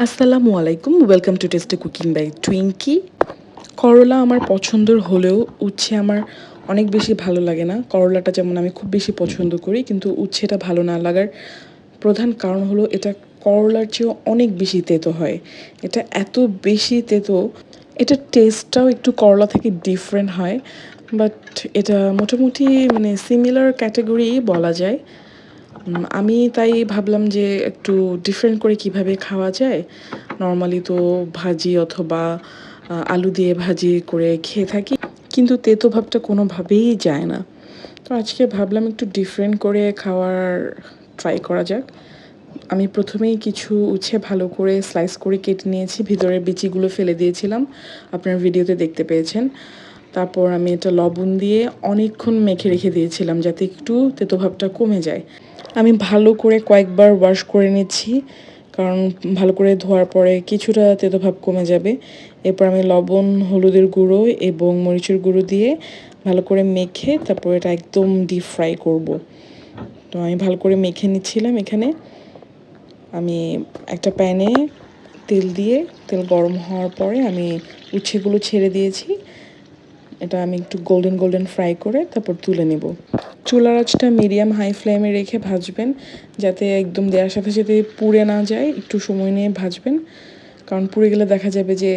আসসালামু আলাইকুম, welcome to tasty cooking by Twinkie. করলা আমার পছন্দের হলেও উচ্ছে আমার অনেক বেশি ভালো লাগে না। করলাটা যেমন আমি খুব বেশি পছন্দ করি, কিন্তু উচ্ছেটা ভালো না লাগার প্রধান কারণ হলো এটা করলার চেয়েও অনেক বেশি তেতো হয়। এটা এত বেশি তেতো, এটার টেস্টটাও একটু করলা থেকে ডিফারেন্ট হয়, বাট এটা মোটামুটি মানে সিমিলার ক্যাটাগরি বলা যায়। আমি তাই ভাবলাম যে একটু ডিফারেন্ট করে কিভাবে খাওয়া যায়। নর্মালি তো ভাজি অথবা আলু দিয়ে ভাজি করে খেয়ে থাকি, কিন্তু তেতো ভাবটা কোনোভাবেই যায় না। তো আজকে ভাবলাম একটু ডিফারেন্ট করে খাওয়ার ট্রাই করা যাক। আমি প্রথমেই কিছু উচ্ছে ভালো করে স্লাইস করে কেটে নিয়েছি, ভিতরের বিচিগুলো ফেলে দিয়েছিলাম, আপনার ভিডিওতে দেখতে পেয়েছেন। তারপর আমি এটা লবণ দিয়ে অনেকক্ষণ মেখে রেখে দিয়েছিলাম যাতে একটু তেতো ভাবটা কমে যায়। আমি ভালো করে কয়েকবার ওয়াশ করে নিচ্ছি, কারণ ভালো করে ধোয়ার পরে কিছুটা তেতো ভাব কমে যাবে। এরপর আমি লবণ, হলুদের গুঁড়ো এবং মরিচের গুঁড়ো দিয়ে ভালো করে মেখে তারপর এটা একদম ডিপ ফ্রাই করব। তো আমি ভালো করে মেখে নিচ্ছিলাম। এখানে আমি একটা প্যানে তেল দিয়ে, তেল গরম হওয়ার পরে আমি উচ্ছেগুলো ছেড়ে দিয়েছি। এটা আমি একটু গোল্ডেন গোল্ডেন ফ্রাই করে তারপর তুলে নেব। চুলার আঁচটা মিডিয়াম হাই ফ্লেমে রেখে ভাজবেন, যাতে একদম দেওয়ার সাথে সাথে পুড়ে না যায়। একটু সময় নিয়ে ভাজবেন, কারণ পুড়ে গেলে দেখা যাবে যে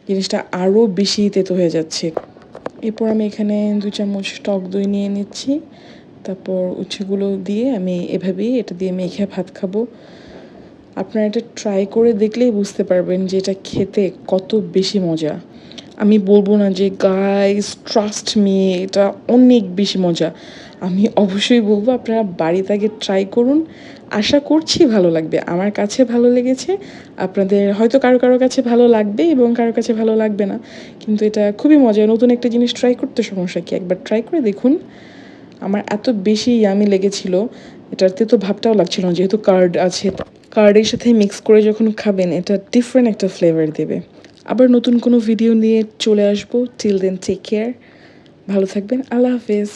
জিনিসটা আরও বেশি তেতো হয়ে যাচ্ছে। এরপর আমি এখানে 2 চামচ টক দই নিয়ে নিচ্ছি। তারপর উচ্ছেগুলো দিয়ে আমি এভাবেই এটা দিয়ে মেখে ভাত খাবো। আপনারা এটা ট্রাই করে দেখলেই বুঝতে পারবেন যে এটা খেতে কত বেশি মজা। আমি বলবো না যে গাইস ট্রাস্ট মি, এটা অনেক বেশি মজা। আমি অবশ্যই বলবো আপনারা বাড়িতে আগে ট্রাই করুন। আশা করছি ভালো লাগবে। আমার কাছে ভালো লেগেছে, আপনাদের হয়তো কারো কারো কাছে ভালো লাগবে এবং কারো কাছে ভালো লাগবে না, কিন্তু এটা খুবই মজা। নতুন একটা জিনিস ট্রাই করতে সমস্যা কি, একবার ট্রাই করে দেখুন। আমার এত বেশি ইয়ামি লেগেছিল, এটার তেতো ভাবটাও লাগছিল না, যেহেতু কার্ড আছে। কার্ডের সাথে মিক্স করে যখন খাবেন এটা ডিফারেন্ট একটা ফ্লেভার দেবে। আবার নতুন কোনো ভিডিও নিয়ে চলে আসবো। টিল দেন টেক কেয়ার, ভালো থাকবেন, আল্লাহ হাফেজ।